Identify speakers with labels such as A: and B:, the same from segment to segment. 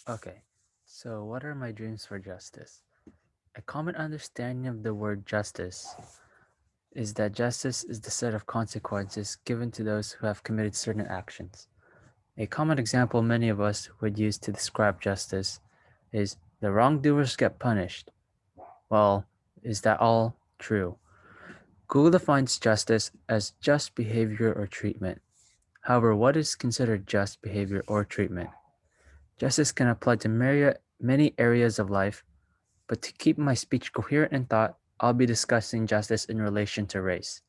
A: Okay, so what are my dreams for justice? A common understanding of the word justice is that justice is the set of consequences given to those who have committed certain actions. A common example many of us would use to describe justice is the wrongdoers get punished. Well, is that all true? Google defines justice as just behavior or treatment. However, what is considered just behavior or treatment? Justice can apply to many areas of life, but to keep my speech coherent in thought, I'll be discussing justice in relation to race.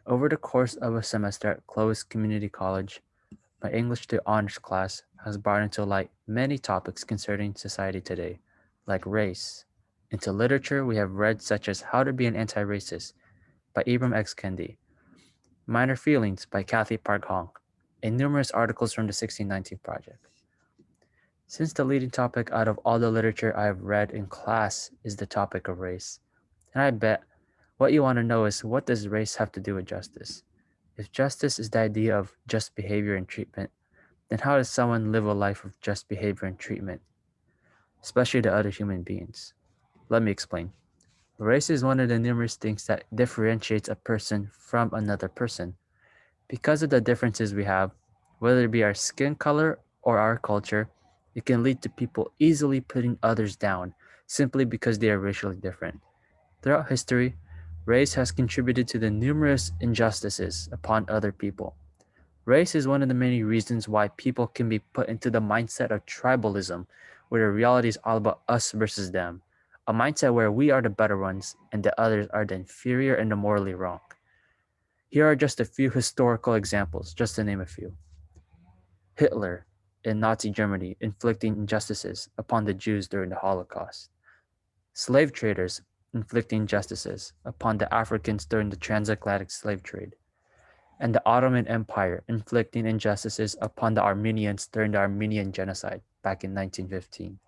A: Over the course of a semester at Clovis Community College, my English to Honors class has brought into light many topics concerning society today, like race. Into literature, we have read such as How to Be an Anti-Racist by Ibram X. Kendi, Minor Feelings by Kathy Park Hong, and numerous articles from the 1619 Project. Since the leading topic out of all the literature I have read in class is the topic of race, and I bet what you want to know is what does race have to do with justice? If justice is the idea of just behavior and treatment, then how does someone live a life of just behavior and treatment, especially to other human beings? Let me explain. Race is one of the numerous things that differentiates a person from another person. Because of the differences we have, whether it be our skin color or our culture, it can lead to people easily putting others down simply because they are racially different. Throughout history, race has contributed to the numerous injustices upon other people. Race is one of the many reasons why people can be put into the mindset of tribalism, where the reality is all about us versus them, a mindset where we are the better ones and the others are the inferior and the morally wrong. Here are just a few historical examples, just to name a few. Hitler in Nazi Germany inflicting injustices upon the Jews during the Holocaust. Slave traders inflicting injustices upon the Africans during the transatlantic slave trade. And the Ottoman Empire inflicting injustices upon the Armenians during the Armenian Genocide back in 1915.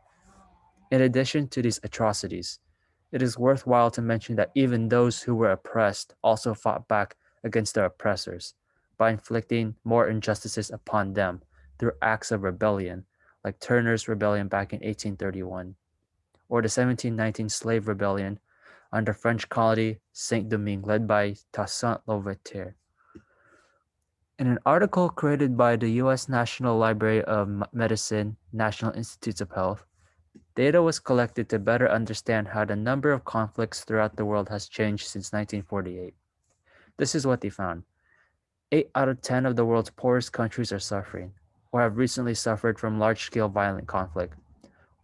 A: In addition to these atrocities, it is worthwhile to mention that even those who were oppressed also fought back against their oppressors by inflicting more injustices upon them through acts of rebellion, like Turner's Rebellion back in 1831, or the 1719 Slave Rebellion under French colony Saint Domingue led by Toussaint Louverture. In an article created by the U.S. National Library of Medicine National Institutes of Health, data was collected to better understand how the number of conflicts throughout the world has changed since 1948. This is what they found. 8 out of 10 of the world's poorest countries are suffering, or have recently suffered from large-scale violent conflict.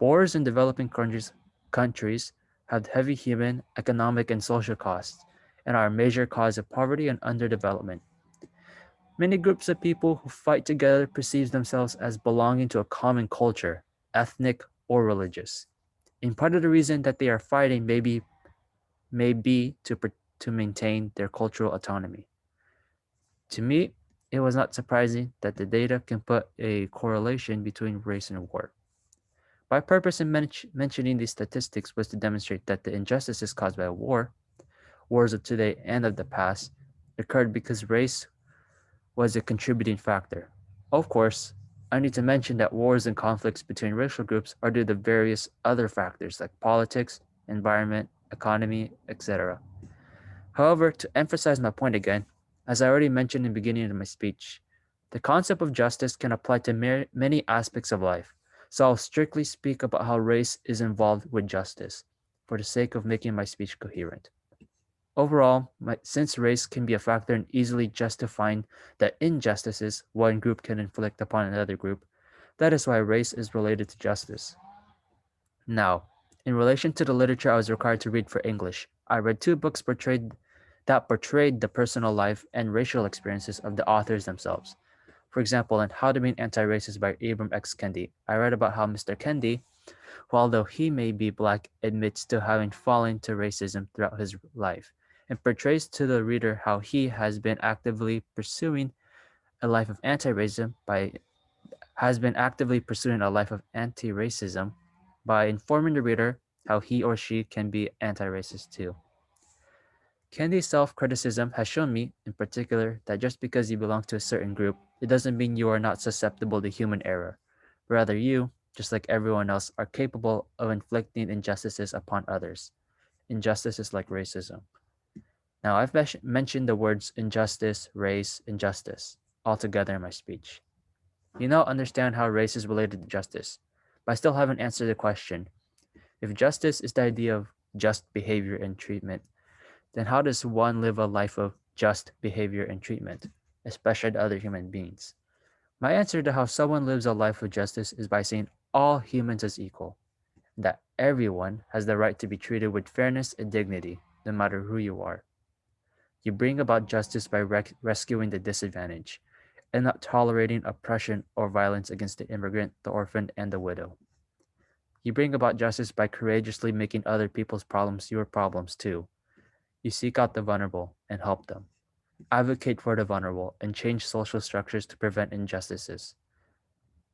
A: Wars in developing countries have heavy human, economic, and social costs, and are a major cause of poverty and underdevelopment. Many groups of people who fight together perceive themselves as belonging to a common culture, ethnic or religious. And part of the reason that they are fighting may be to maintain their cultural autonomy. To me, it was not surprising that the data can put a correlation between race and war. My purpose in mentioning these statistics was to demonstrate that the injustices caused by war, wars of today and of the past, occurred because race was a contributing factor. Of course, I need to mention that wars and conflicts between racial groups are due to various other factors like politics, environment, economy, etc. However, to emphasize my point again, as I already mentioned in the beginning of my speech, the concept of justice can apply to many aspects of life, so I'll strictly speak about how race is involved with justice, for the sake of making my speech coherent. Overall, since race can be a factor in easily justifying the injustices one group can inflict upon another group, that is why race is related to justice. Now, in relation to the literature I was required to read for English, I read two books that portrayed the personal life and racial experiences of the authors themselves. For example, in How to Be an Anti-Racist by Ibram X. Kendi, I read about how Mr. Kendi, who although he may be black, admits to having fallen to racism throughout his life, and portrays to the reader how he has been actively pursuing a life of anti-racism by informing the reader how he or she can be anti-racist too. Kendi's self-criticism has shown me, in particular, that just because you belong to a certain group, it doesn't mean you are not susceptible to human error. Rather, you, just like everyone else, are capable of inflicting injustices upon others. Injustices like racism. Now, I've mentioned the words injustice, race, and justice all together in my speech. You now understand how race is related to justice, but I still haven't answered the question. If justice is the idea of just behavior and treatment, then how does one live a life of just behavior and treatment, especially to other human beings? My answer to how someone lives a life of justice is by seeing all humans as equal, that everyone has the right to be treated with fairness and dignity, no matter who you are. You bring about justice by rescuing the disadvantaged and not tolerating oppression or violence against the immigrant, the orphan, and the widow. You bring about justice by courageously making other people's problems your problems too. You seek out the vulnerable and help them. Advocate for the vulnerable and change social structures to prevent injustices.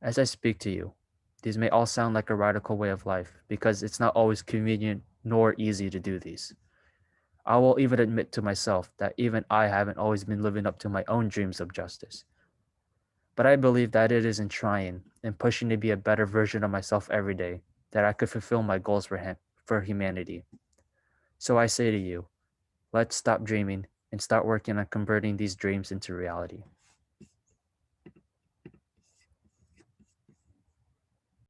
A: As I speak to you, these may all sound like a radical way of life because it's not always convenient nor easy to do these. I will even admit to myself that even I haven't always been living up to my own dreams of justice. But I believe that it is in trying and pushing to be a better version of myself every day that I could fulfill my goals for humanity. So I say to you, let's stop dreaming and start working on converting these dreams into reality.